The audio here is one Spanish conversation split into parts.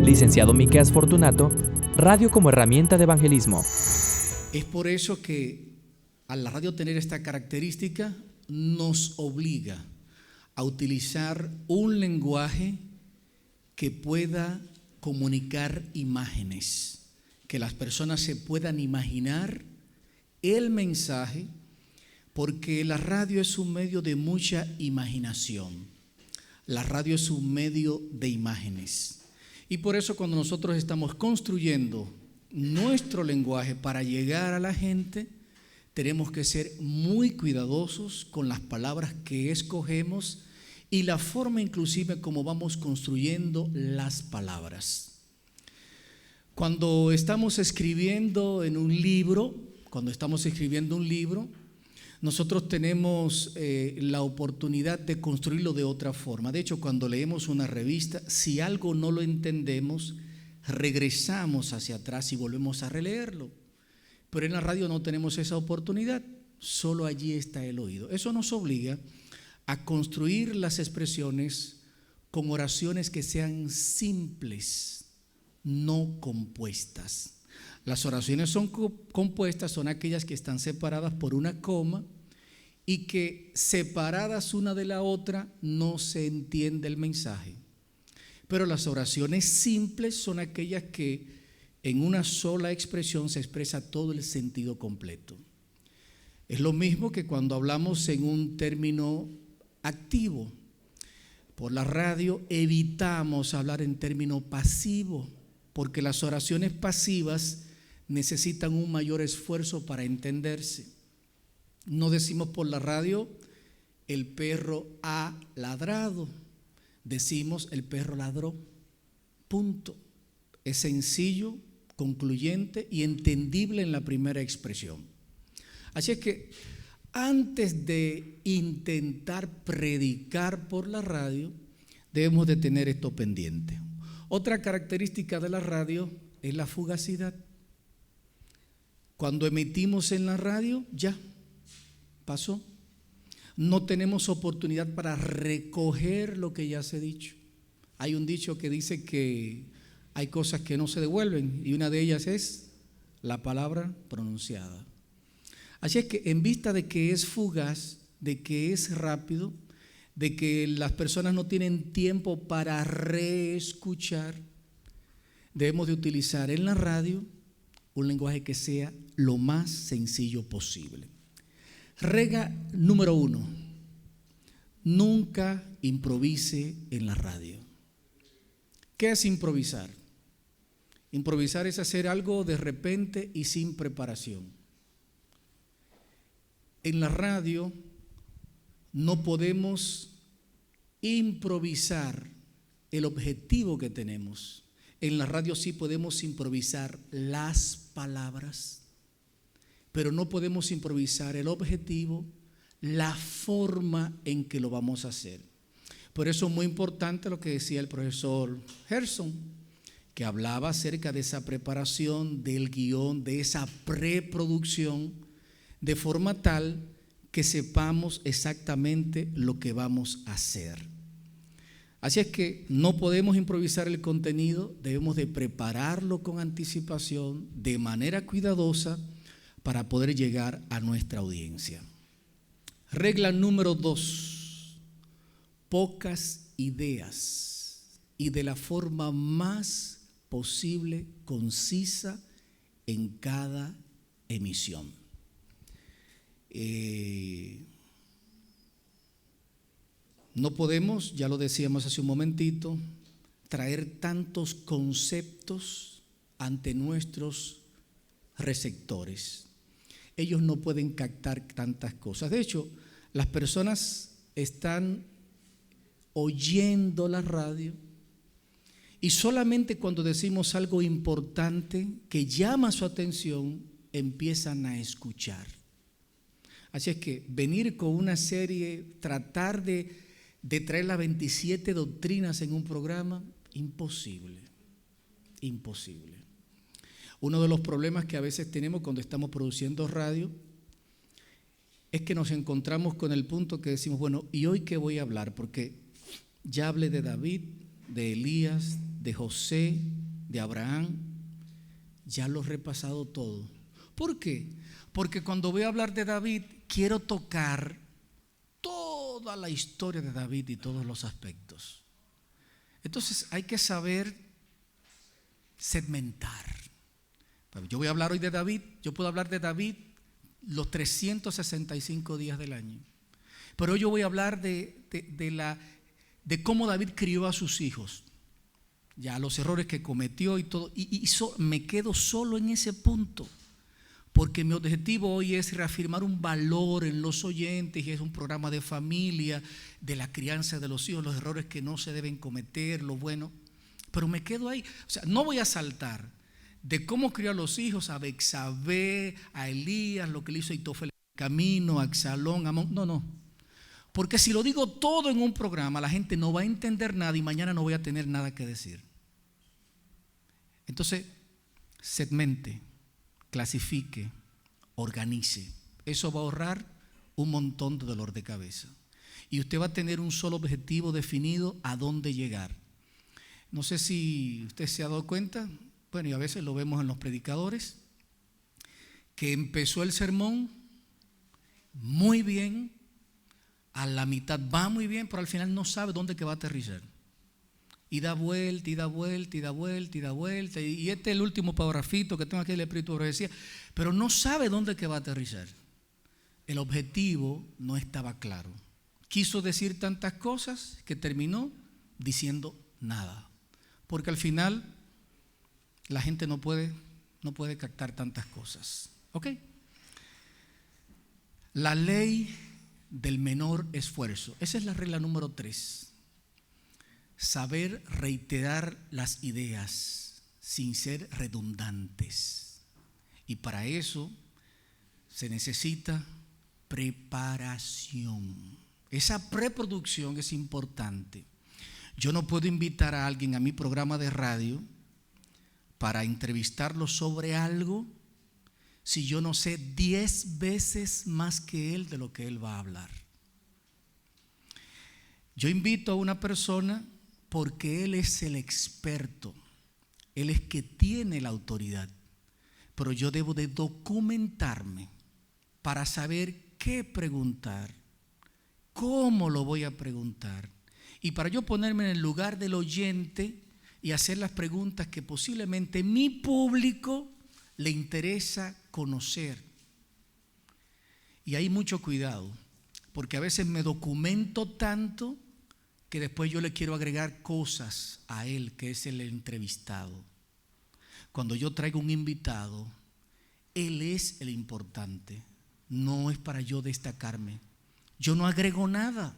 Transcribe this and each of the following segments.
Licenciado Miqueas Fortunato, radio como herramienta de evangelismo. Es por eso que al la radio tener esta característica nos obliga a utilizar un lenguaje que pueda comunicar imágenes, que las personas se puedan imaginar el mensaje, porque la radio es un medio de mucha imaginación. La radio es un medio de imágenes. Y por eso cuando nosotros estamos construyendo nuestro lenguaje para llegar a la gente, tenemos que ser muy cuidadosos con las palabras que escogemos y la forma inclusive como vamos construyendo las palabras. Cuando estamos escribiendo un libro, nosotros tenemos la oportunidad de construirlo de otra forma. De hecho, cuando leemos una revista, si algo no lo entendemos, regresamos hacia atrás y volvemos a releerlo. Pero en la radio no tenemos esa oportunidad, solo allí está el oído. Eso nos obliga a construir las expresiones con oraciones que sean simples, no compuestas. Las oraciones son compuestas, son aquellas que están separadas por una coma y que separadas una de la otra no se entiende el mensaje. Pero las oraciones simples son aquellas que en una sola expresión se expresa todo el sentido completo. Es lo mismo que cuando hablamos en un término activo. Por la radio evitamos hablar en término pasivo, porque las oraciones pasivas necesitan un mayor esfuerzo para entenderse. No decimos por la radio, el perro ha ladrado. Decimos, el perro ladró. Punto. Es sencillo, concluyente y entendible en la primera expresión. Así es que antes de intentar predicar por la radio, debemos de tener esto pendiente. Otra característica de la radio es la fugacidad. Cuando emitimos en la radio, ya pasó. No tenemos oportunidad para recoger lo que ya se ha dicho. Hay un dicho que dice que hay cosas que no se devuelven y una de ellas es la palabra pronunciada. Así es que en vista de que es fugaz, de que es rápido, de que las personas no tienen tiempo para reescuchar, debemos de utilizar en la radio un lenguaje que sea lo más sencillo posible. Regla número 1, nunca improvise en la radio. ¿Qué es improvisar? Improvisar es hacer algo de repente y sin preparación. En la radio no podemos improvisar el objetivo que tenemos. En la radio sí podemos improvisar las palabras, pero no podemos improvisar el objetivo, la forma en que lo vamos a hacer. Por eso es muy importante lo que decía el profesor Gerson, que hablaba acerca de esa preparación del guión, de esa preproducción, de forma tal que sepamos exactamente lo que vamos a hacer. Así es que no podemos improvisar el contenido, debemos de prepararlo con anticipación, de manera cuidadosa, para poder llegar a nuestra audiencia. Regla número 2, pocas ideas y de la forma más posible, concisa en cada emisión. No podemos, ya lo decíamos hace un momentito, traer tantos conceptos ante nuestros receptores. Ellos no pueden captar tantas cosas. De hecho, las personas están oyendo la radio y solamente cuando decimos algo importante que llama su atención, empiezan a escuchar. Así es que venir con una serie, tratar de traer las 27 doctrinas en un programa, imposible. Uno de los problemas que a veces tenemos cuando estamos produciendo radio es que nos encontramos con el punto que decimos, bueno, ¿y hoy qué voy a hablar? Porque ya hablé de David, de Elías, de José, de Abraham, ya lo he repasado todo. ¿Por qué? Porque cuando voy a hablar de David, quiero tocar toda la historia de David y todos los aspectos. Entonces hay que saber segmentar. Yo voy a hablar hoy de David. Yo puedo hablar de David los 365 días del año. Pero hoy yo voy a hablar de cómo David crió a sus hijos. Ya los errores que cometió y todo. Me quedo solo en ese punto. Porque mi objetivo hoy es reafirmar un valor en los oyentes, y es un programa de familia, de la crianza de los hijos, los errores que no se deben cometer, lo bueno. Pero me quedo ahí. O sea, no voy a saltar de cómo crió a los hijos, a Betsabé, a Elías, lo que le hizo Aitofel en el camino, a Absalón, a Amón. No. Porque si lo digo todo en un programa, la gente no va a entender nada y mañana no voy a tener nada que decir. Entonces, segmente, clasifique, organice. Eso va a ahorrar un montón de dolor de cabeza. Y usted va a tener un solo objetivo definido a dónde llegar. No sé si usted se ha dado cuenta, bueno, y a veces lo vemos en los predicadores, que empezó el sermón muy bien, a la mitad va muy bien, pero al final no sabe dónde que va a aterrizar. Y da vuelta, y da vuelta, y da vuelta, y da vuelta. Y este es el último parrafito que tengo aquí del Espíritu de Profecía, pero no sabe dónde que va a aterrizar. El objetivo no estaba claro. Quiso decir tantas cosas que terminó diciendo nada. Porque al final la gente no puede captar tantas cosas. ¿Ok? La ley del menor esfuerzo. Esa es la regla número 3. Saber reiterar las ideas sin ser redundantes. Y para eso se necesita preparación. Esa preproducción es importante. Yo no puedo invitar a alguien a mi programa de radio para entrevistarlo sobre algo si yo no sé 10 veces más que él de lo que él va a hablar. Yo invito a una persona porque él es el experto, él es que tiene la autoridad, pero yo debo de documentarme para saber qué preguntar, cómo lo voy a preguntar, y para yo ponerme en el lugar del oyente y hacer las preguntas que posiblemente mi público le interesa conocer. Y hay mucho cuidado, porque a veces me documento tanto que después yo le quiero agregar cosas a él, que es el entrevistado. Cuando yo traigo un invitado, él es el importante, no es para yo destacarme. Yo no agrego nada,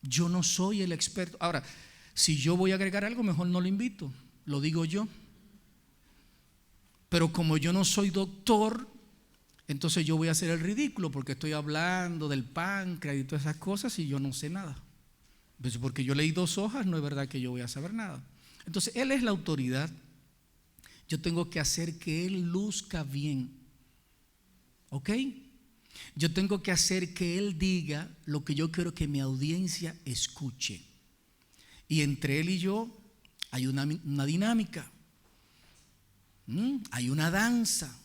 yo no soy el experto. Ahora, si yo voy a agregar algo, mejor no lo invito, lo digo yo. Pero como yo no soy doctor, entonces yo voy a hacer el ridículo porque estoy hablando del páncreas y todas esas cosas y yo no sé nada. Pues porque yo leí 2 hojas, no es verdad que yo voy a saber nada. Entonces él es la autoridad. Yo tengo que hacer que él luzca bien. ¿Ok? Yo tengo que hacer que él diga lo que yo quiero que mi audiencia escuche. Y entre él y yo hay una dinámica. Hay una danza.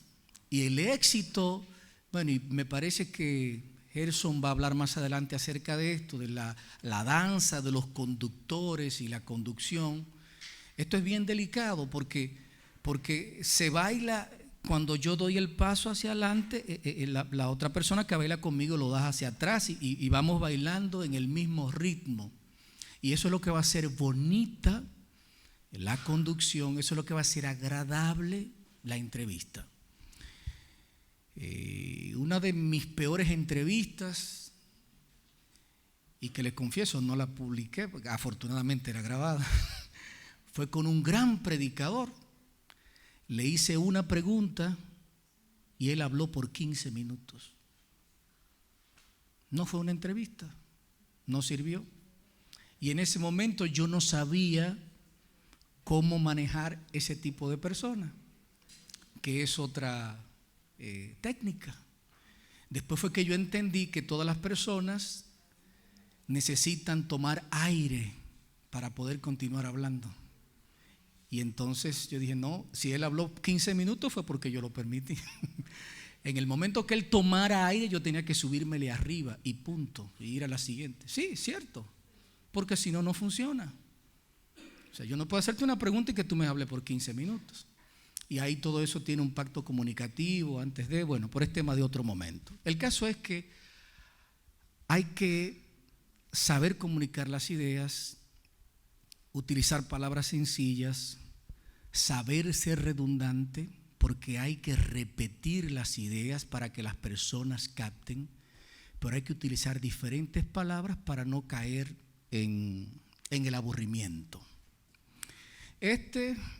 Y el éxito, bueno, y me parece que Gerson va a hablar más adelante acerca de esto, de la danza de los conductores y la conducción. Esto es bien delicado porque se baila cuando yo doy el paso hacia adelante, la otra persona que baila conmigo lo da hacia atrás y vamos bailando en el mismo ritmo. Y eso es lo que va a ser bonita la conducción, eso es lo que va a ser agradable la entrevista. Una de mis peores entrevistas, y que les confieso no la publiqué porque afortunadamente era grabada, fue con un gran predicador. Le hice una pregunta y él habló por 15 minutos. No fue una entrevista, no sirvió. Y en ese momento yo no sabía cómo manejar ese tipo de persona, que es otra técnica. Después fue que yo entendí que todas las personas necesitan tomar aire para poder continuar hablando. Y entonces yo dije, no, si él habló 15 minutos fue porque yo lo permití. En el momento que él tomara aire, yo tenía que subírmele arriba y punto, y ir a la siguiente. Sí, cierto, porque si no, no funciona. O sea, yo no puedo hacerte una pregunta y que tú me hables por 15 minutos. Y ahí todo eso tiene un pacto comunicativo antes de, bueno, por este tema de otro momento. El caso es que hay que saber comunicar las ideas, utilizar palabras sencillas, saber ser redundante, porque hay que repetir las ideas para que las personas capten, pero hay que utilizar diferentes palabras para no caer en el aburrimiento.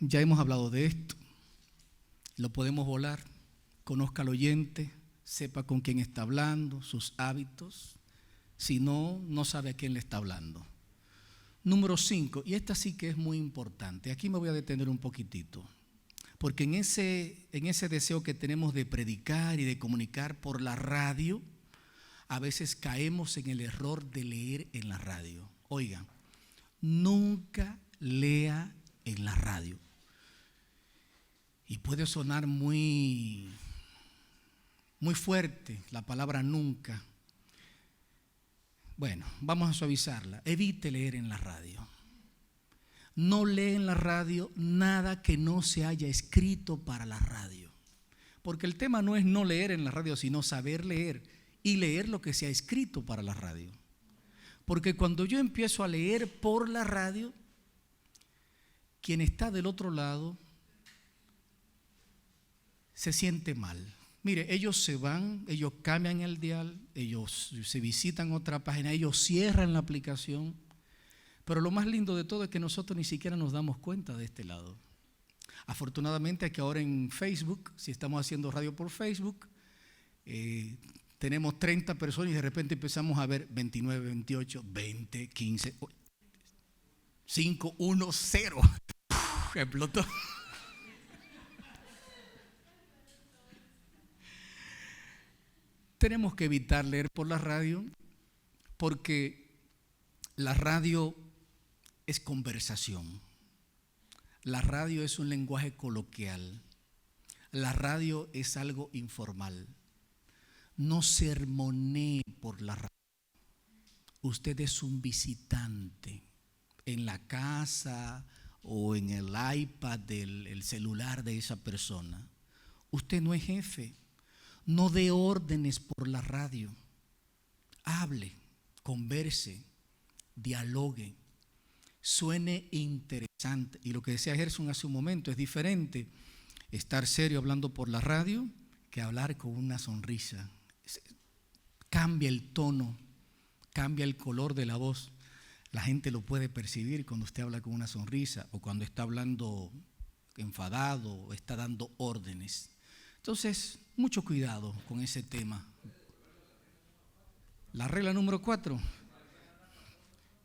Ya hemos hablado de esto, lo podemos volar, conozca al oyente, sepa con quién está hablando, sus hábitos, si no, no sabe a quién le está hablando. Número 5, y esta sí que es muy importante, aquí me voy a detener un poquitito, porque en ese deseo que tenemos de predicar y de comunicar por la radio, a veces caemos en el error de leer en la radio. Oigan, nunca lea en la radio. Y puede sonar muy fuerte la palabra nunca. Bueno, vamos a suavizarla. Evite leer en la radio. No lee en la radio nada que no se haya escrito para la radio. Porque el tema no es no leer en la radio, sino saber leer y leer lo que se ha escrito para la radio. Porque cuando yo empiezo a leer por la radio, quien está del otro lado se siente mal. Mire, ellos se van, ellos cambian el dial, ellos se visitan otra página, ellos cierran la aplicación. Pero lo más lindo de todo es que nosotros ni siquiera nos damos cuenta de este lado. Afortunadamente que ahora en Facebook, si estamos haciendo radio por Facebook, tenemos 30 personas y de repente empezamos a ver 29, 28, 20, 15, 5, 1, 0. Explotó. Tenemos que evitar leer por la radio porque la radio es conversación. La radio es un lenguaje coloquial. La radio es algo informal. No sermonee por la radio. Usted es un visitante en la casa o en el iPad del celular de esa persona. Usted no es jefe. No dé órdenes por la radio. Hable, converse, dialogue, suene interesante. Y lo que decía Gerson hace un momento, es diferente estar serio hablando por la radio que hablar con una sonrisa. Cambia el tono, cambia el color de la voz. La gente lo puede percibir cuando usted habla con una sonrisa o cuando está hablando enfadado o está dando órdenes. Entonces, mucho cuidado con ese tema. La regla número 4,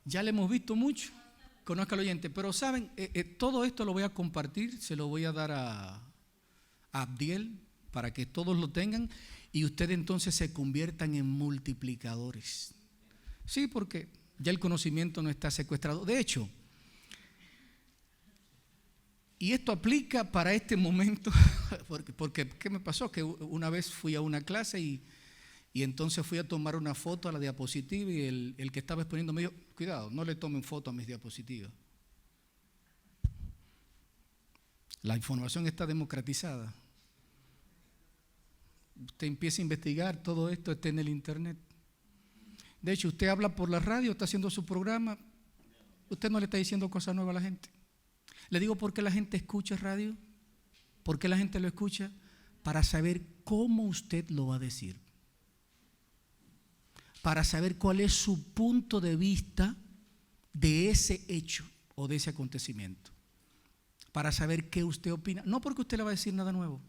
ya le hemos visto mucho, conozca al oyente, pero saben, todo esto lo voy a compartir, se lo voy a dar a Abdiel para que todos lo tengan y ustedes entonces se conviertan en multiplicadores. Sí, porque ya el conocimiento no está secuestrado. De hecho, y esto aplica para este momento, porque ¿qué me pasó? Que una vez fui a una clase y entonces fui a tomar una foto a la diapositiva y el que estaba exponiendo me dijo, cuidado, no le tomen foto a mis diapositivas. La información está democratizada. Usted empieza a investigar, todo esto está en el internet. De hecho, usted habla por la radio, está haciendo su programa, usted no le está diciendo cosas nuevas a la gente. Le digo por qué la gente escucha radio, por qué la gente lo escucha, para saber cómo usted lo va a decir, para saber cuál es su punto de vista de ese hecho o de ese acontecimiento, para saber qué usted opina, no porque usted le va a decir nada nuevo.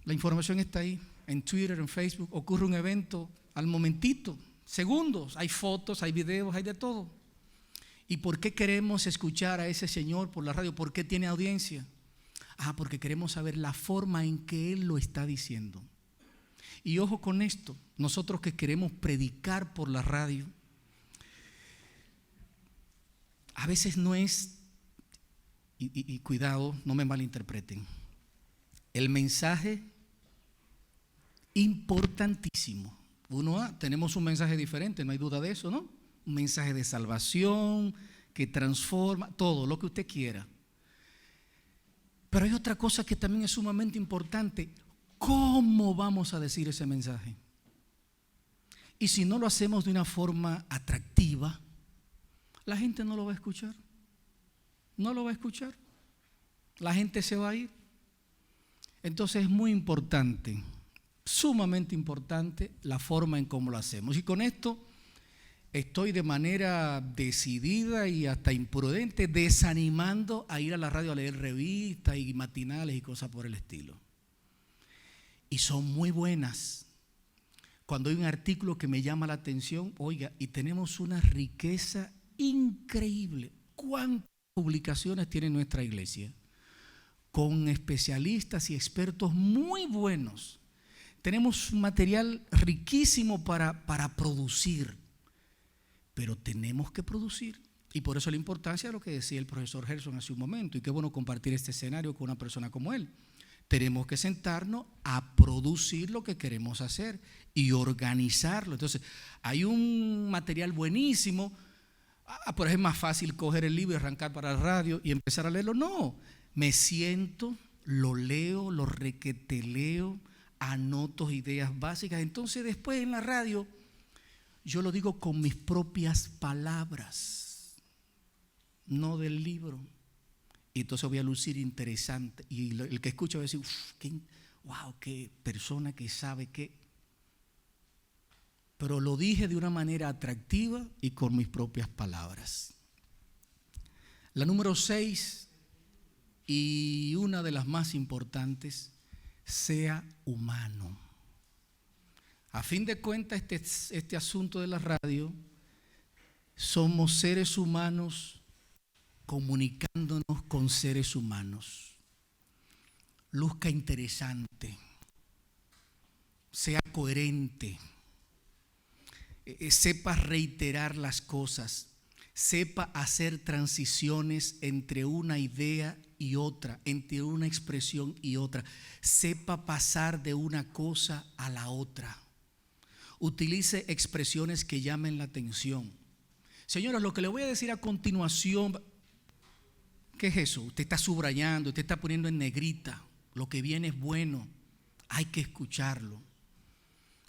La información está ahí, en Twitter, en Facebook, ocurre un evento al momentito, segundos, hay fotos, hay videos, hay de todo. ¿Y por qué queremos escuchar a ese señor por la radio? ¿Por qué tiene audiencia? Porque queremos saber la forma en que él lo está diciendo. Y ojo con esto, nosotros que queremos predicar por la radio, a veces no es, y cuidado, no me malinterpreten, el mensaje importantísimo. Tenemos un mensaje diferente, no hay duda de eso, ¿no? Un mensaje de salvación, que transforma, todo lo que usted quiera. Pero hay otra cosa que también es sumamente importante: ¿cómo vamos a decir ese mensaje? Y si no lo hacemos de una forma atractiva, la gente no lo va a escuchar. No lo va a escuchar. La gente se va a ir. Entonces es muy importante, sumamente importante, la forma en cómo lo hacemos. Y con esto estoy de manera decidida y hasta imprudente desanimando a ir a la radio a leer revistas y matinales y cosas por el estilo. Y son muy buenas. Cuando hay un artículo que me llama la atención, oiga, y tenemos una riqueza increíble. ¿Cuántas publicaciones tiene nuestra iglesia? Con especialistas y expertos muy buenos. Tenemos un material riquísimo para producir, pero tenemos que producir. Y por eso la importancia de lo que decía el profesor Gerson hace un momento, y qué bueno compartir este escenario con una persona como él. Tenemos que sentarnos a producir lo que queremos hacer y organizarlo. Entonces, hay un material buenísimo, pero es más fácil coger el libro y arrancar para la radio y empezar a leerlo. No, me siento, lo leo, lo requeteleo, anoto ideas básicas. Entonces, después en la radio, yo lo digo con mis propias palabras, no del libro. Y entonces voy a lucir interesante. Y el que escucha va a decir, wow, qué persona que sabe qué. Pero lo dije de una manera atractiva y con mis propias palabras. La número 6, y una de las más importantes: sea humano. A fin de cuentas, este asunto de la radio, somos seres humanos comunicándonos con seres humanos. Luzca interesante, sea coherente, sepa reiterar las cosas, sepa hacer transiciones entre una idea y otra, entre una expresión y otra, sepa pasar de una cosa a la otra. Utilice expresiones que llamen la atención. Señores, lo que le voy a decir a continuación, ¿qué es eso? Usted está subrayando, usted está poniendo en negrita. Lo que viene es bueno, hay que escucharlo.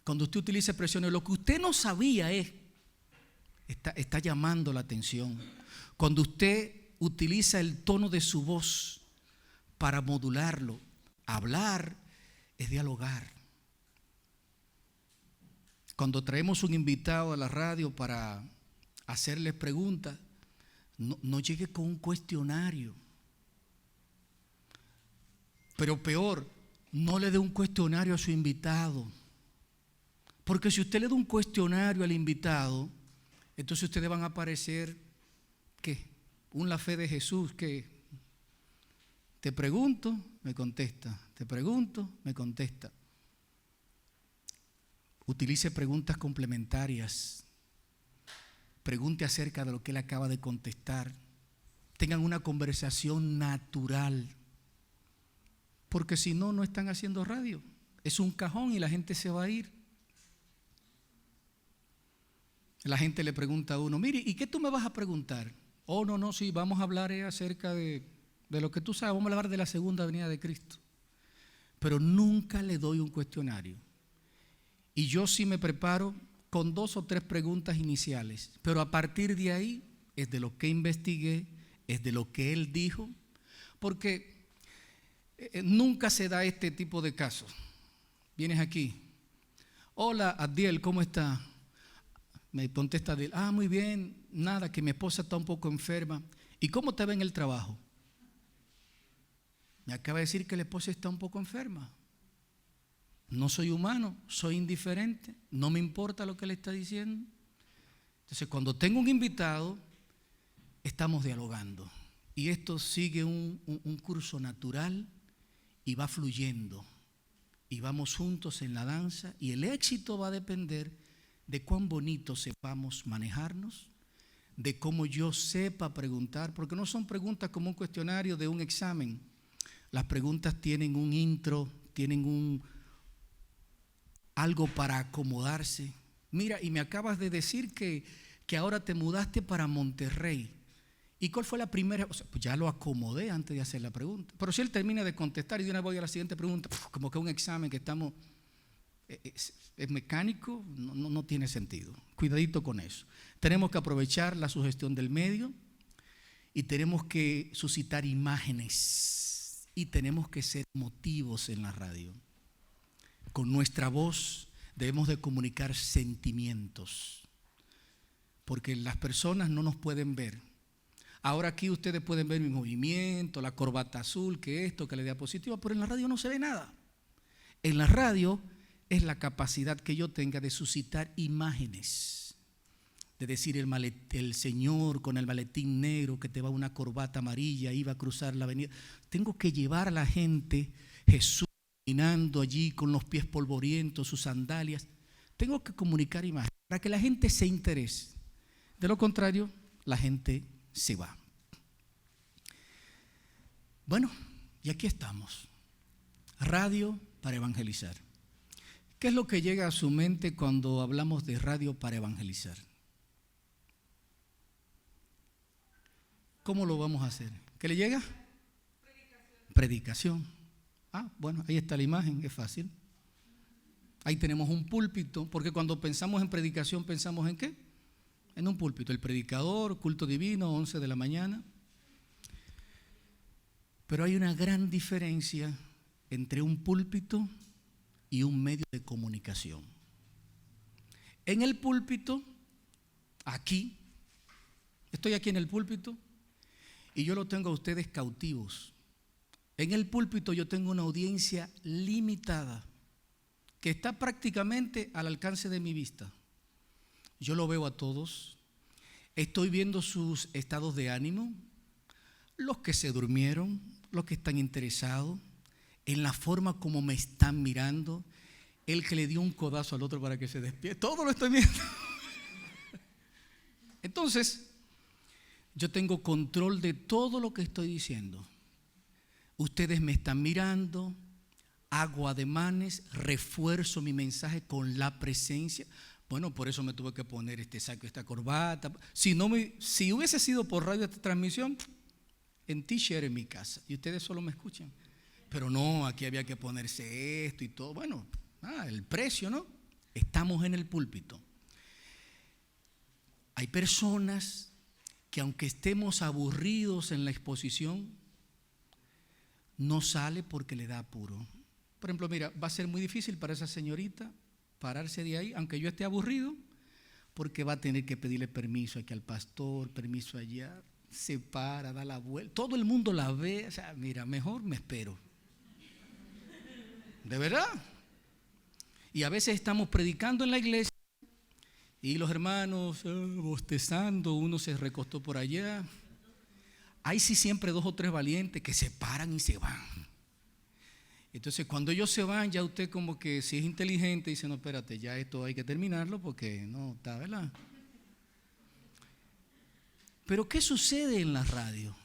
Cuando usted utiliza expresiones, lo que usted no sabía está llamando la atención. Cuando usted utiliza el tono de su voz para modularlo, hablar es dialogar. Cuando traemos un invitado a la radio para hacerles preguntas, no llegue con un cuestionario. Pero peor, no le dé un cuestionario a su invitado. Porque si usted le da un cuestionario al invitado, entonces ustedes van a parecer, ¿qué? La fe de Jesús, que te pregunto, me contesta. Te pregunto, me contesta. Utilice preguntas complementarias. Pregunte acerca de lo que él acaba de contestar. Tengan una conversación natural. Porque si no, no están haciendo radio. Es un cajón y la gente se va a ir. La gente le pregunta a uno, mire, ¿y qué tú me vas a preguntar? Oh, no, sí, vamos a hablar acerca de lo que tú sabes. Vamos a hablar de la segunda venida de Cristo. Pero nunca le doy un cuestionario. Y yo sí me preparo con 2 o 3 preguntas iniciales, pero a partir de ahí es de lo que investigué, es de lo que él dijo, porque nunca se da este tipo de casos. Vienes aquí, hola Adiel, ¿cómo está? Me contesta Adiel, muy bien, nada, que mi esposa está un poco enferma. ¿Y cómo te va en el trabajo? Me acaba de decir que la esposa está un poco enferma. No soy humano, soy indiferente, no me importa lo que le está diciendo. Entonces, cuando tengo un invitado, estamos dialogando. Y esto sigue un curso natural y va fluyendo. Y vamos juntos en la danza. Y el éxito va a depender de cuán bonito sepamos manejarnos, de cómo yo sepa preguntar, porque no son preguntas como un cuestionario de un examen. Las preguntas tienen un intro, tienen algo para acomodarse. Mira, y me acabas de decir que ahora te mudaste para Monterrey. ¿Y cuál fue la primera? O sea, pues ya lo acomodé antes de hacer la pregunta. Pero si él termina de contestar y de una vez voy a la siguiente pregunta, como que un examen que estamos, es mecánico, no tiene sentido. Cuidadito con eso. Tenemos que aprovechar la sugestión del medio y tenemos que suscitar imágenes y tenemos que ser emotivos en la radio. Con nuestra voz debemos de comunicar sentimientos, porque las personas no nos pueden ver. Ahora aquí ustedes pueden ver mi movimiento, la corbata azul, que esto, que la diapositiva, pero en la radio no se ve nada. En la radio es la capacidad que yo tenga de suscitar imágenes, de decir el señor con el maletín negro que te va una corbata amarilla, iba a cruzar la avenida. Tengo que llevar a la gente, Jesús caminando allí con los pies polvorientos, sus sandalias. Tengo que comunicar imágenes para que la gente se interese. De lo contrario, la gente se va. Bueno, y aquí estamos. Radio para evangelizar. ¿Qué es lo que llega a su mente cuando hablamos de radio para evangelizar? ¿Cómo lo vamos a hacer? ¿Qué le llega? Predicación. Ah, bueno, ahí está la imagen, es fácil. Ahí tenemos un púlpito, porque cuando pensamos en predicación, ¿pensamos en qué? En un púlpito, el predicador, culto divino, 11 de la mañana. Pero hay una gran diferencia entre un púlpito y un medio de comunicación. En el púlpito, aquí, estoy aquí en el púlpito y yo lo tengo a ustedes cautivos. En el púlpito yo tengo una audiencia limitada que está prácticamente al alcance de mi vista. Yo lo veo a todos, estoy viendo sus estados de ánimo, los que se durmieron, los que están interesados, en la forma como me están mirando, el que le dio un codazo al otro para que se despierte, todo lo estoy viendo. Entonces, yo tengo control de todo lo que estoy diciendo. Ustedes me están mirando, hago ademanes, refuerzo mi mensaje con la presencia. Bueno, por eso me tuve que poner este saco, esta corbata. Si hubiese sido por radio esta transmisión, en t-shirt en mi casa y ustedes solo me escuchan. Pero no, aquí había que ponerse esto y todo. Bueno, el precio, ¿no? Estamos en el púlpito. Hay personas que aunque estemos aburridos en la exposición, no sale porque le da apuro. Por ejemplo, mira, va a ser muy difícil para esa señorita pararse de ahí, aunque yo esté aburrido, porque va a tener que pedirle permiso aquí al pastor, permiso allá, se para, da la vuelta, todo el mundo la ve, o sea, mira, mejor me espero. ¿De verdad? Y a veces estamos predicando en la iglesia y los hermanos bostezando, uno se recostó por allá. Hay sí siempre 2 o 3 valientes que se paran y se van. Entonces cuando ellos se van, ya usted como que si es inteligente dice, no, espérate, ya esto hay que terminarlo porque no está, ¿verdad? Pero ¿qué sucede en la radio?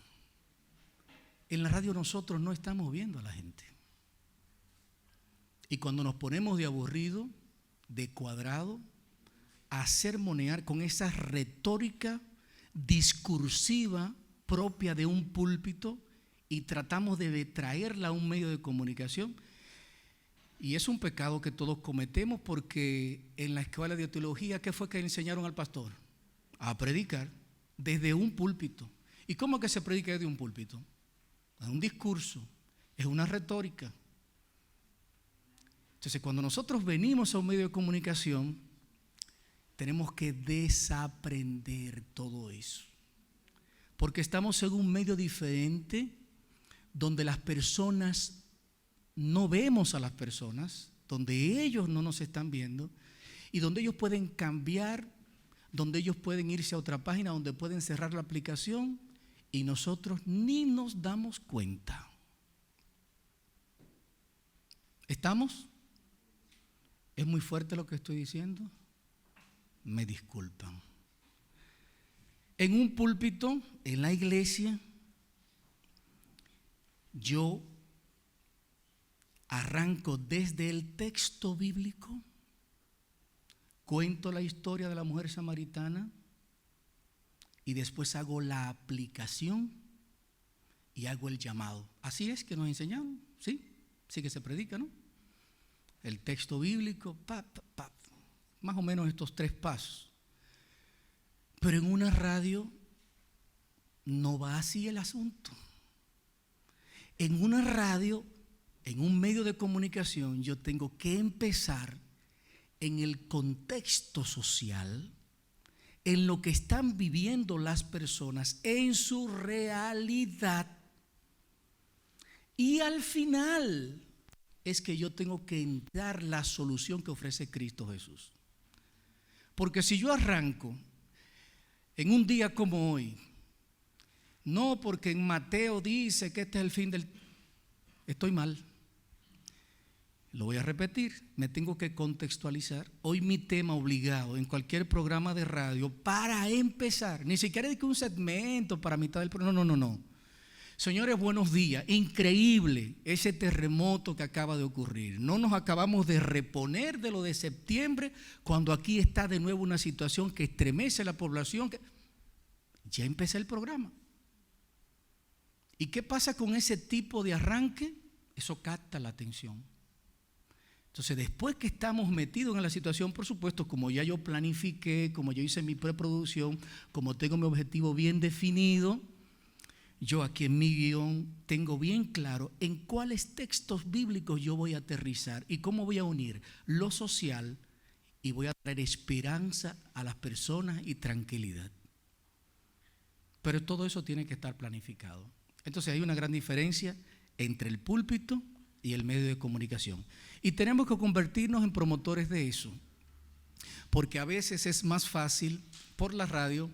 En la radio nosotros no estamos viendo a la gente. Y cuando nos ponemos de aburrido, de cuadrado, a sermonear con esa retórica discursiva propia de un púlpito y tratamos de traerla a un medio de comunicación, y es un pecado que todos cometemos, porque en la escuela de teología, ¿qué fue que le enseñaron al pastor? A predicar desde un púlpito. ¿Y cómo que se predica desde un púlpito? Es un discurso, es una retórica. Entonces, cuando nosotros venimos a un medio de comunicación, tenemos que desaprender todo eso. Porque estamos en un medio diferente, donde las personas, no vemos a las personas, donde ellos no nos están viendo, y donde ellos pueden cambiar, donde ellos pueden irse a otra página, donde pueden cerrar la aplicación, y nosotros ni nos damos cuenta. ¿Estamos? ¿Es muy fuerte lo que estoy diciendo? Me disculpan. En un púlpito, en la iglesia, yo arranco desde el texto bíblico, cuento la historia de la mujer samaritana y después hago la aplicación y hago el llamado. Así es que nos enseñaron, ¿sí? Sí que se predica, ¿no? El texto bíblico, más o menos estos 3 pasos. Pero en una radio no va así el asunto. En una radio, en un medio de comunicación, yo tengo que empezar en el contexto social, en lo que están viviendo las personas, en su realidad. Y al final es que yo tengo que dar la solución que ofrece Cristo Jesús. Porque si yo arranco en un día como hoy, no porque en Mateo dice que este es el fin del... Estoy mal. Lo voy a repetir, me tengo que contextualizar. Hoy mi tema obligado en cualquier programa de radio para empezar, ni siquiera es que un segmento para mitad del programa, no. Señores, buenos días. Increíble ese terremoto que acaba de ocurrir. No nos acabamos de reponer de lo de septiembre, cuando aquí está de nuevo una situación que estremece a la población. Ya empecé el programa. ¿Y qué pasa con ese tipo de arranque? Eso capta la atención. Entonces, después que estamos metidos en la situación, por supuesto, como ya yo planifiqué, como yo hice mi preproducción, como tengo mi objetivo bien definido, yo aquí en mi guión tengo bien claro en cuáles textos bíblicos yo voy a aterrizar y cómo voy a unir lo social y voy a traer esperanza a las personas y tranquilidad. Pero todo eso tiene que estar planificado. Entonces hay una gran diferencia entre el púlpito y el medio de comunicación. Y tenemos que convertirnos en promotores de eso, porque a veces es más fácil por la radio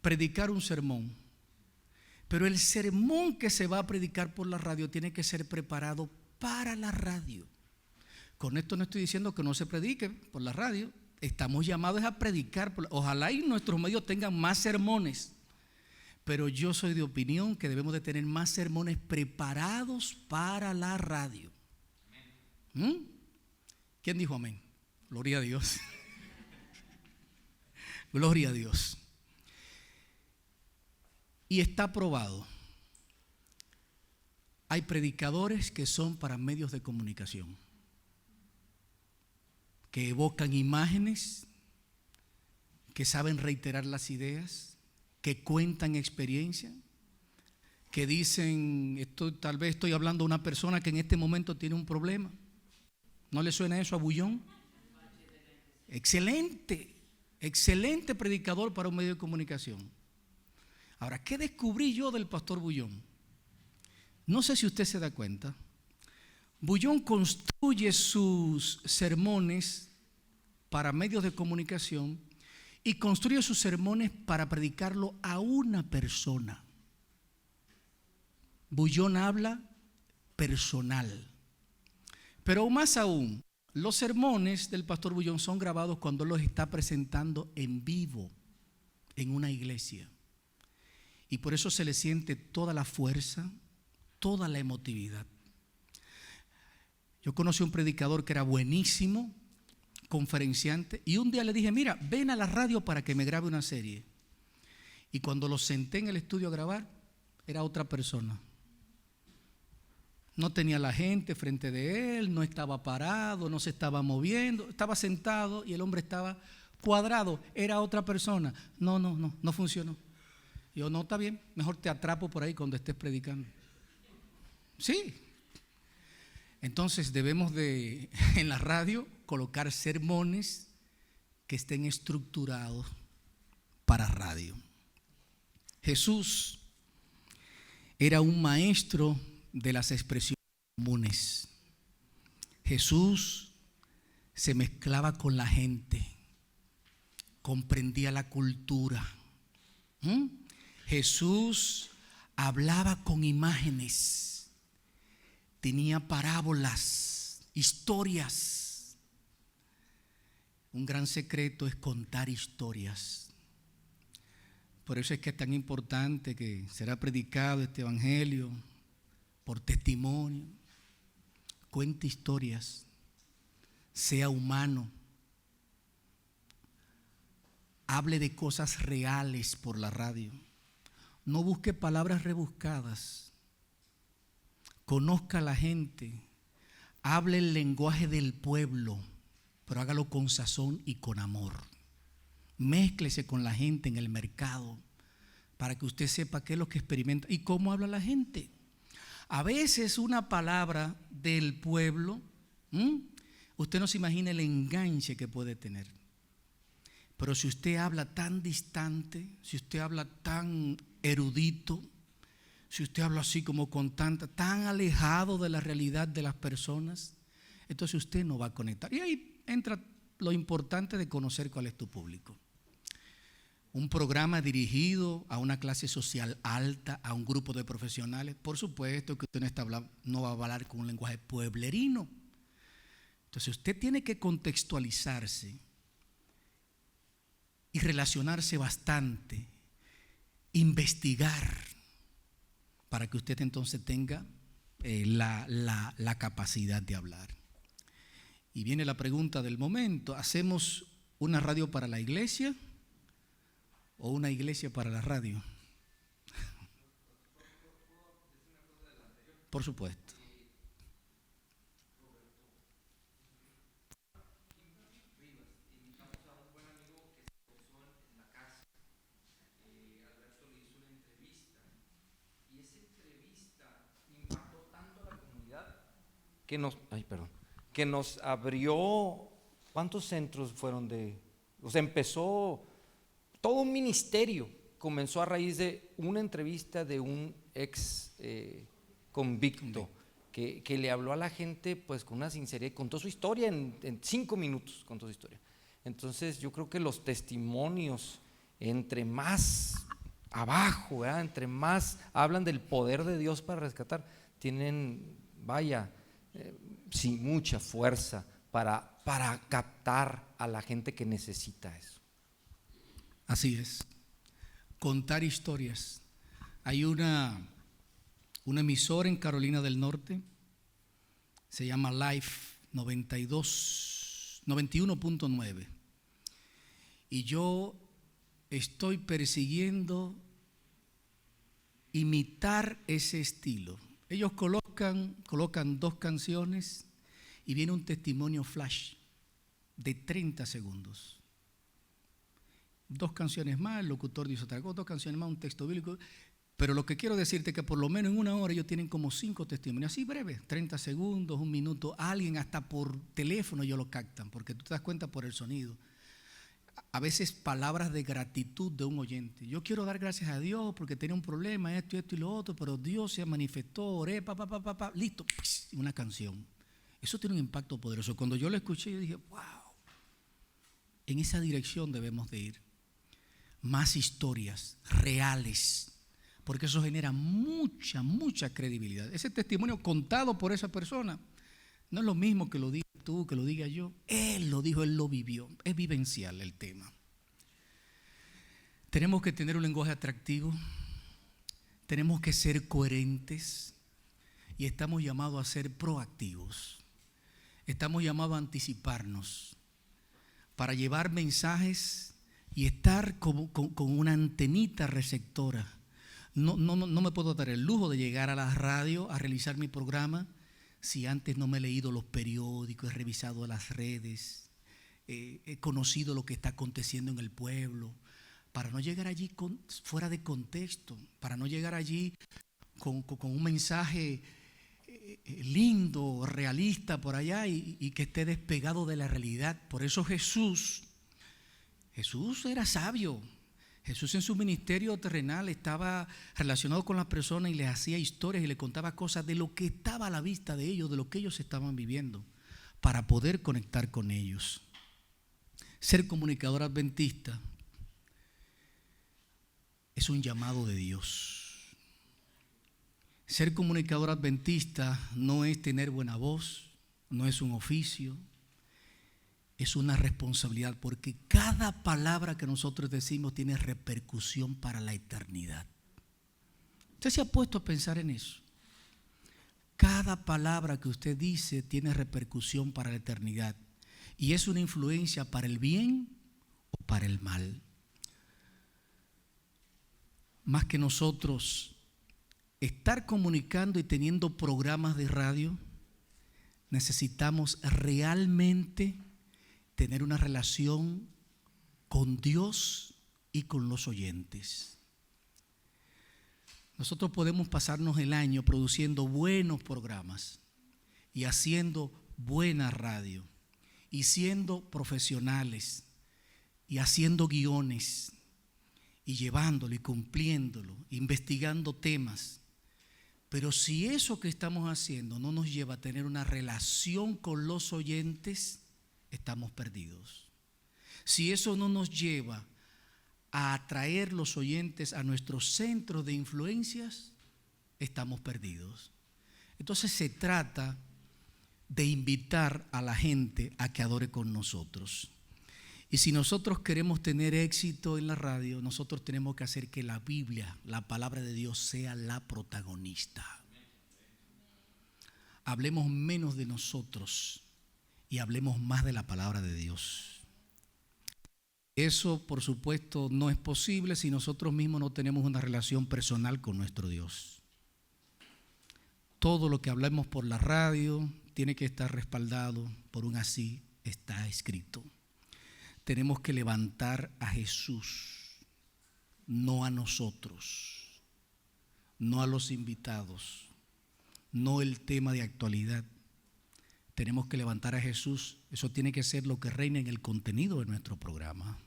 predicar un sermón, pero el sermón que se va a predicar por la radio tiene que ser preparado para la radio. Con esto no estoy diciendo que no se predique por la radio, estamos llamados a predicar, ojalá y nuestros medios tengan más sermones, pero yo soy de opinión que debemos de tener más sermones preparados para la radio. ¿Quién dijo amén? Gloria a Dios. Gloria a Dios. Y está probado. Hay predicadores que son para medios de comunicación, que evocan imágenes, que saben reiterar las ideas, que cuentan experiencia, que dicen, tal vez estoy hablando a una persona que en este momento tiene un problema. ¿No le suena eso a Bullón? Excelente, excelente predicador para un medio de comunicación. Ahora, ¿qué descubrí yo del pastor Bullón? No sé si usted se da cuenta. Bullón construye sus sermones para medios de comunicación y construye sus sermones para predicarlo a una persona. Bullón habla personal. Pero más aún, los sermones del pastor Bullón son grabados cuando los está presentando en vivo en una iglesia. Y por eso se le siente toda la fuerza, toda la emotividad. Yo conocí a un predicador que era buenísimo, conferenciante, y un día le dije, mira, ven a la radio para que me grabe una serie. Y cuando lo senté en el estudio a grabar, era otra persona. No tenía la gente frente de él, no estaba parado, no se estaba moviendo, estaba sentado y el hombre estaba cuadrado, era otra persona. No funcionó. Yo, no, está bien, mejor te atrapo por ahí cuando estés predicando. Sí. Entonces debemos de, en la radio, colocar sermones que estén estructurados para radio. Jesús era un maestro de las expresiones comunes. Jesús se mezclaba con la gente, comprendía la cultura. Jesús hablaba con imágenes, tenía parábolas, historias. Un gran secreto es contar historias. Por eso es que es tan importante que será predicado este evangelio por testimonio. Cuente historias, sea humano, hable de cosas reales por la radio. No busque palabras rebuscadas. Conozca a la gente. Hable el lenguaje del pueblo, pero hágalo con sazón y con amor. Mézclese con la gente en el mercado para que usted sepa qué es lo que experimenta y cómo habla la gente. A veces una palabra del pueblo, usted no se imagina el enganche que puede tener. Pero si usted habla tan distante, si usted habla tan erudito, si usted habla así como tan alejado de la realidad de las personas, entonces usted no va a conectar. Y ahí entra lo importante de conocer cuál es tu público. Un programa dirigido a una clase social alta, a un grupo de profesionales, por supuesto que usted no va a hablar con un lenguaje pueblerino. Entonces usted tiene que contextualizarse y relacionarse bastante, investigar, para que usted entonces tenga la capacidad de hablar. Y viene la pregunta del momento: ¿hacemos una radio para la iglesia o una iglesia para la radio? Por supuesto. Que nos abrió. ¿Cuántos centros fueron o sea, empezó todo un ministerio, comenzó a raíz de una entrevista de un ex convicto que le habló a la gente pues con una sinceridad, contó su historia en 5 minutos, contó su historia. Entonces yo creo que los testimonios, entre más abajo, ¿verdad?, entre más hablan del poder de Dios para rescatar, tienen, sin mucha fuerza para captar a la gente que necesita eso. Así es. Contar historias. Hay una emisora en Carolina del Norte, se llama Life 91.9, y yo estoy persiguiendo imitar ese estilo. Ellos colocan 2 canciones y viene un testimonio flash de 30 segundos. 2 canciones más, el locutor dice otra cosa, 2 canciones más, un texto bíblico. Pero lo que quiero decirte es que por lo menos en 1 hora ellos tienen como 5 testimonios, así breves, 30 segundos, 1 minuto. Alguien hasta por teléfono ellos lo captan, porque tú te das cuenta por el sonido. A veces palabras de gratitud de un oyente. Yo quiero dar gracias a Dios porque tenía un problema, esto y lo otro, pero Dios se manifestó, oré, listo, una canción. Eso tiene un impacto poderoso. Cuando yo lo escuché, yo dije, wow, en esa dirección debemos de ir. Más historias reales, porque eso genera mucha credibilidad. Ese testimonio contado por esa persona no es lo mismo que lo digas tú, que lo diga yo. Él lo dijo, él lo vivió. Es vivencial el tema. Tenemos que tener un lenguaje atractivo, tenemos que ser coherentes y estamos llamados a ser proactivos. Estamos llamados a anticiparnos para llevar mensajes y estar con una antenita receptora. No me puedo dar el lujo de llegar a la radio a realizar mi programa si antes no me he leído los periódicos, he revisado las redes, he conocido lo que está aconteciendo en el pueblo, para no llegar allí fuera de contexto, para no llegar allí con un mensaje lindo, realista por allá y que esté despegado de la realidad. Por eso Jesús era sabio. Jesús en su ministerio terrenal estaba relacionado con las personas y les hacía historias y les contaba cosas de lo que estaba a la vista de ellos, de lo que ellos estaban viviendo, para poder conectar con ellos. Ser comunicador adventista es un llamado de Dios. Ser comunicador adventista no es tener buena voz, no es un oficio, es una responsabilidad, porque cada palabra que nosotros decimos tiene repercusión para la eternidad. ¿Usted se ha puesto a pensar en eso? Cada palabra que usted dice tiene repercusión para la eternidad y es una influencia para el bien o para el mal. Más que nosotros estar comunicando y teniendo programas de radio, necesitamos realmente tener una relación con Dios y con los oyentes. Nosotros podemos pasarnos el año produciendo buenos programas y haciendo buena radio y siendo profesionales y haciendo guiones y llevándolo y cumpliéndolo, investigando temas. Pero si eso que estamos haciendo no nos lleva a tener una relación con los oyentes, estamos perdidos. Si eso no nos lleva a atraer los oyentes a nuestros centros de influencias, estamos perdidos. Entonces se trata de invitar a la gente a que adore con nosotros. Y si nosotros queremos tener éxito en la radio, nosotros tenemos que hacer que la Biblia, la palabra de Dios, sea la protagonista. Hablemos menos de nosotros y hablemos más de la palabra de Dios. Eso, por supuesto, no es posible si nosotros mismos no tenemos una relación personal con nuestro Dios. Todo lo que hablamos por la radio tiene que estar respaldado por un así está escrito. Tenemos que levantar a Jesús, no a nosotros, no a los invitados, no el tema de actualidad. Tenemos que levantar a Jesús. Eso tiene que ser lo que reina en el contenido de nuestro programa.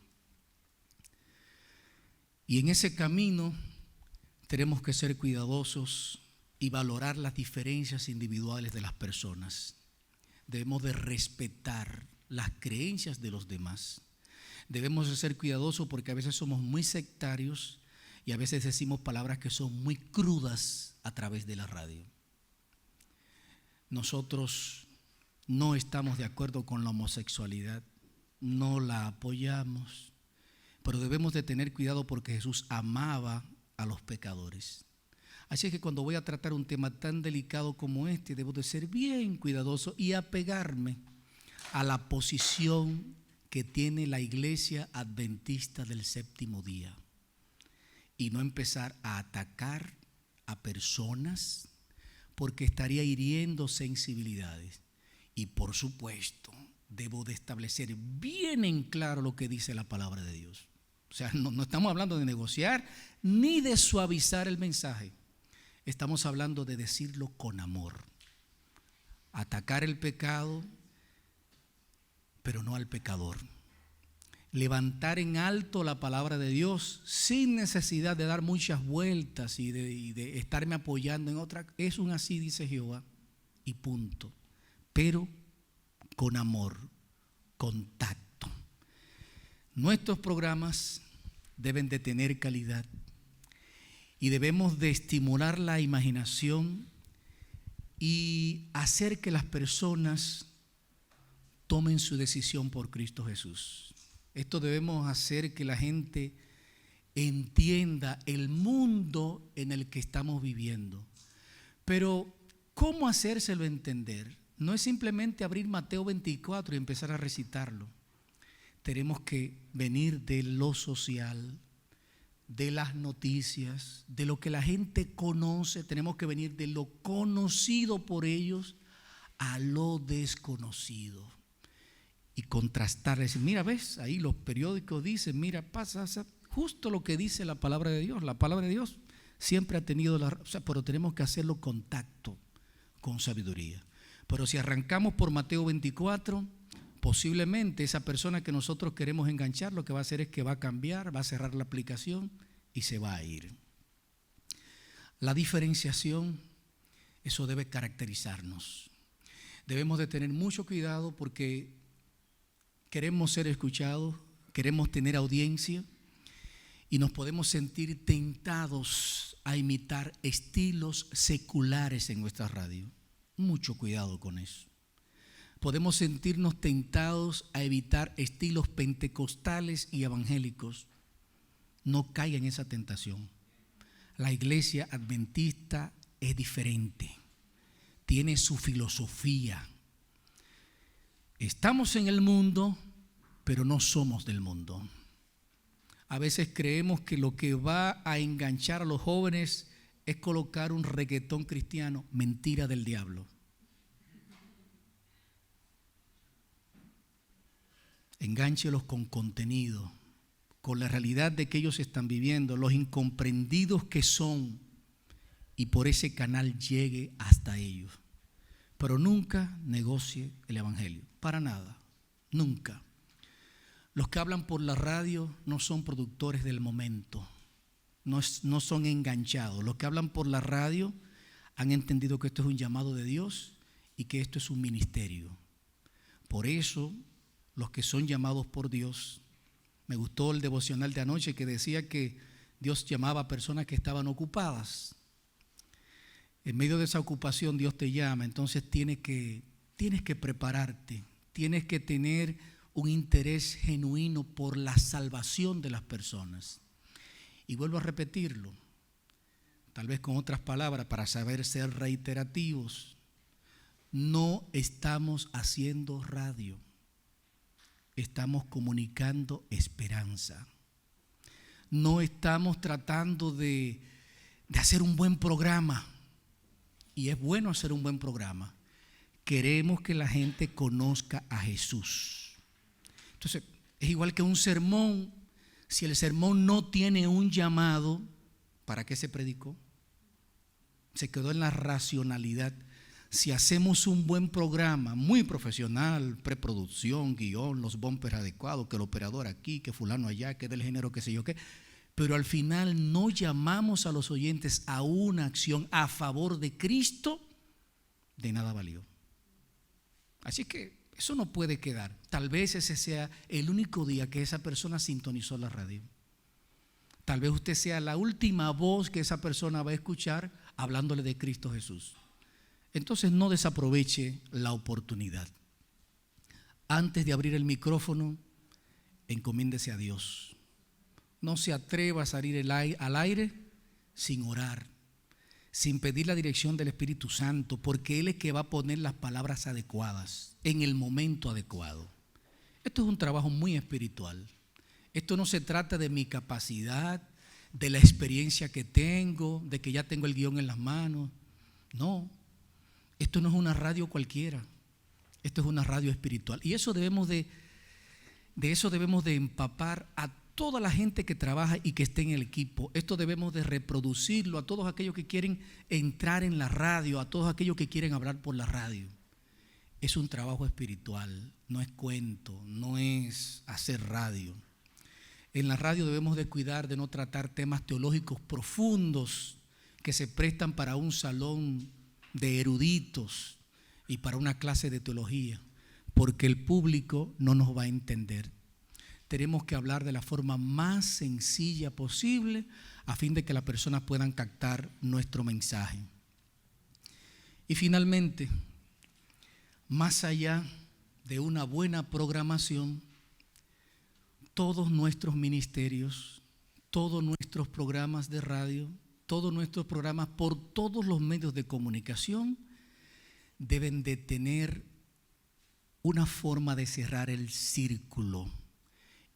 Y en ese camino tenemos que ser cuidadosos y valorar las diferencias individuales de las personas. Debemos de respetar las creencias de los demás. Debemos de ser cuidadosos porque a veces somos muy sectarios y a veces decimos palabras que son muy crudas a través de la radio. Nosotros no estamos de acuerdo con la homosexualidad, no la apoyamos, pero debemos de tener cuidado porque Jesús amaba a los pecadores. Así es que cuando voy a tratar un tema tan delicado como este, debo de ser bien cuidadoso y apegarme a la posición que tiene la Iglesia Adventista del Séptimo Día y no empezar a atacar a personas porque estaría hiriendo sensibilidades. Y por supuesto, debo de establecer bien en claro lo que dice la palabra de Dios. O sea, no estamos hablando de negociar ni de suavizar el mensaje. Estamos hablando de decirlo con amor. Atacar el pecado, pero no al pecador. Levantar en alto la palabra de Dios sin necesidad de dar muchas vueltas y de estarme apoyando en otra. Es un así dice Jehová y punto. Pero con amor, con tacto. Nuestros programas deben de tener calidad y debemos de estimular la imaginación y hacer que las personas tomen su decisión por Cristo Jesús. Esto debemos hacer que la gente entienda el mundo en el que estamos viviendo. Pero, ¿cómo hacérselo entender? No es simplemente abrir Mateo 24 y empezar a recitarlo. Tenemos que venir de lo social, de las noticias, de lo que la gente conoce. Tenemos que venir de lo conocido por ellos a lo desconocido. Y contrastar, decir, mira, ves, ahí los periódicos dicen, mira, pasa justo lo que dice la palabra de Dios. La palabra de Dios siempre ha tenido pero tenemos que hacerlo con tacto, con sabiduría. Pero si arrancamos por Mateo 24, posiblemente esa persona que nosotros queremos enganchar, lo que va a hacer es que va a cambiar, va a cerrar la aplicación y se va a ir. La diferenciación, eso debe caracterizarnos. Debemos de tener mucho cuidado porque queremos ser escuchados, queremos tener audiencia y nos podemos sentir tentados a imitar estilos seculares en nuestra radio. Mucho cuidado con eso. podemos sentirnos tentados a evitar estilos pentecostales y evangélicos. No caiga en esa tentación. La iglesia adventista es diferente, tiene su filosofía. Estamos en el mundo, pero no somos del mundo. A veces creemos que lo que va a enganchar a los jóvenes es colocar un reggaetón cristiano. Mentira del diablo. Engánchelos con contenido, con la realidad de que ellos están viviendo, los incomprendidos que son, y por ese canal llegue hasta ellos. Pero nunca negocie el evangelio, para nada, nunca. Los que hablan por la radio no son productores del momento, no son enganchados. Los que hablan por la radio han entendido que esto es un llamado de Dios y que esto es un ministerio. Por eso, los que son llamados por Dios, me gustó el devocional de anoche que decía que Dios llamaba a personas que estaban ocupadas. En medio de esa ocupación Dios te llama, entonces tienes que prepararte, tienes que tener un interés genuino por la salvación de las personas. Y vuelvo a repetirlo, tal vez con otras palabras para saber ser reiterativos. No estamos haciendo radio, estamos comunicando esperanza. No estamos tratando de hacer un buen programa, y es bueno hacer un buen programa. Queremos que la gente conozca a Jesús. Entonces, es igual que un sermón. Si el sermón no tiene un llamado, ¿para qué se predicó? Se quedó en la racionalidad. Si hacemos un buen programa, muy profesional, preproducción, guión, los bumpers adecuados, que el operador aquí, que fulano allá, que del género qué sé yo qué, pero al final no llamamos a los oyentes a una acción a favor de Cristo, de nada valió. Así que eso no puede quedar. Tal vez ese sea el único día que esa persona sintonizó la radio. Tal vez usted sea la última voz que esa persona va a escuchar hablándole de Cristo Jesús. Entonces no desaproveche la oportunidad. Antes de abrir el micrófono, encomiéndese a Dios. No se atreva a salir al aire sin orar, sin pedir la dirección del Espíritu Santo, porque Él es que va a poner las palabras adecuadas en el momento adecuado. Esto es un trabajo muy espiritual. Esto no se trata de mi capacidad, de la experiencia que tengo, de que ya tengo el guión en las manos. No, esto no es una radio cualquiera. Esto es una radio espiritual. Y eso debemos de empapar a toda la gente que trabaja y que esté en el equipo. Esto debemos de reproducirlo a todos aquellos que quieren entrar en la radio, a todos aquellos que quieren hablar por la radio. Es un trabajo espiritual, no es cuento, no es hacer radio. En la radio debemos de cuidar de no tratar temas teológicos profundos que se prestan para un salón de eruditos y para una clase de teología, porque el público no nos va a entender. Tenemos que hablar de la forma más sencilla posible a fin de que las personas puedan captar nuestro mensaje. Y finalmente, más allá de una buena programación, todos nuestros ministerios, todos nuestros programas de radio, todos nuestros programas por todos los medios de comunicación deben de tener una forma de cerrar el círculo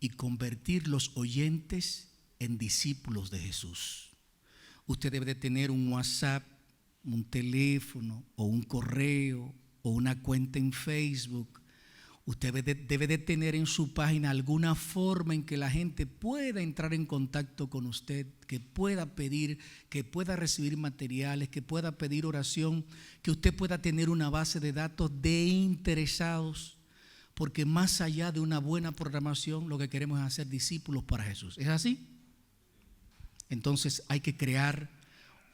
y convertir los oyentes en discípulos de Jesús. Usted debe de tener un WhatsApp, un teléfono o un correo o una cuenta en Facebook. Usted debe de tener en su página alguna forma en que la gente pueda entrar en contacto con usted, que pueda pedir, que pueda recibir materiales, que pueda pedir oración, que usted pueda tener una base de datos de interesados. Porque más allá de una buena programación, lo que queremos es hacer discípulos para Jesús. ¿Es así? Entonces hay que crear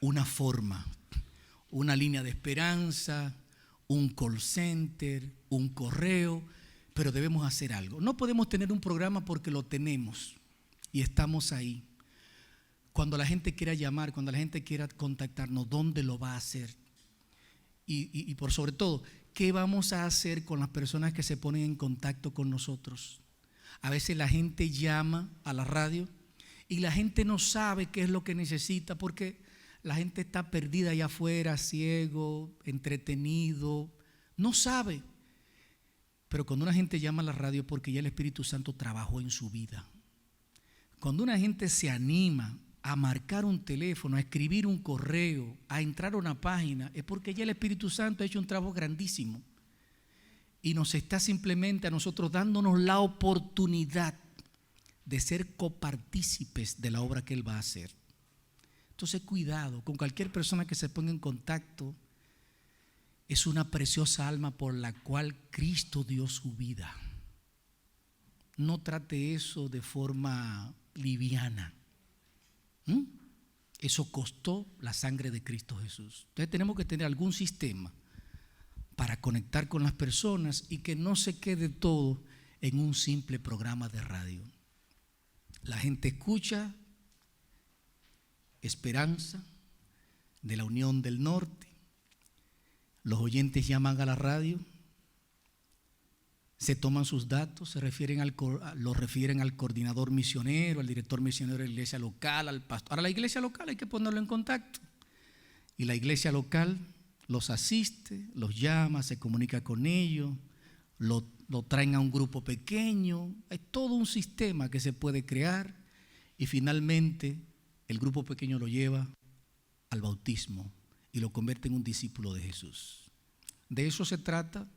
una forma, una línea de esperanza, un call center, un correo, pero debemos hacer algo. No podemos tener un programa porque lo tenemos y estamos ahí. Cuando la gente quiera llamar, cuando la gente quiera contactarnos, ¿dónde lo va a hacer? Y por sobre todo, ¿qué vamos a hacer con las personas que se ponen en contacto con nosotros? A veces la gente llama a la radio y la gente no sabe qué es lo que necesita porque la gente está perdida allá afuera, ciego, entretenido, no sabe. Pero cuando una gente llama a la radio es porque ya el Espíritu Santo trabajó en su vida. Cuando una gente se anima a marcar un teléfono, a escribir un correo, a entrar a una página, es porque ya el Espíritu Santo ha hecho un trabajo grandísimo y nos está simplemente a nosotros dándonos la oportunidad de ser copartícipes de la obra que Él va a hacer. Entonces, cuidado con cualquier persona que se ponga en contacto. Es una preciosa alma por la cual Cristo dio su vida. No trate eso de forma liviana. Eso costó la sangre de Cristo Jesús. Entonces tenemos que tener algún sistema para conectar con las personas y que no se quede todo en un simple programa de radio. La gente escucha Esperanza de la Unión del Norte. Los oyentes llaman a la radio, se toman sus datos, los refieren al coordinador misionero, al director misionero de la iglesia local, al pastor. Ahora la iglesia local hay que ponerlo en contacto. Y la iglesia local los asiste, los llama, se comunica con ellos, lo traen a un grupo pequeño. Hay todo un sistema que se puede crear y finalmente el grupo pequeño lo lleva al bautismo y lo convierte en un discípulo de Jesús. De eso se trata,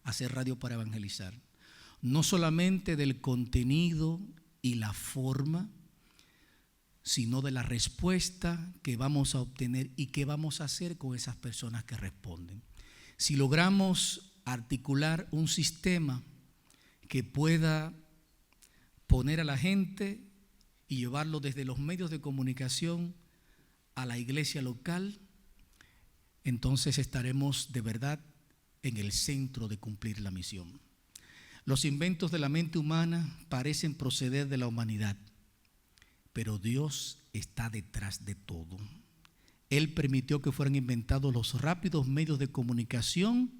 hacer radio para evangelizar. No solamente del contenido y la forma, sino de la respuesta que vamos a obtener y qué vamos a hacer con esas personas que responden. Si logramos articular un sistema que pueda poner a la gente y llevarlo desde los medios de comunicación a la iglesia local, entonces estaremos de verdad en el centro de cumplir la misión. Los inventos de la mente humana parecen proceder de la humanidad, pero Dios está detrás de todo. Él permitió que fueran inventados los rápidos medios de comunicación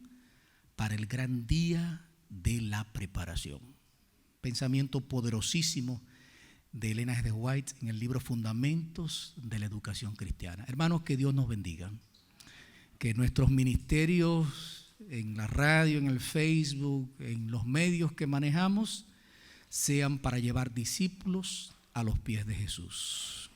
para el gran día de la preparación. Pensamiento poderosísimo de Elena G. de White en el libro Fundamentos de la Educación Cristiana. Hermanos, que Dios nos bendiga. Que nuestros ministerios en la radio, en el Facebook, en los medios que manejamos, sean para llevar discípulos a los pies de Jesús.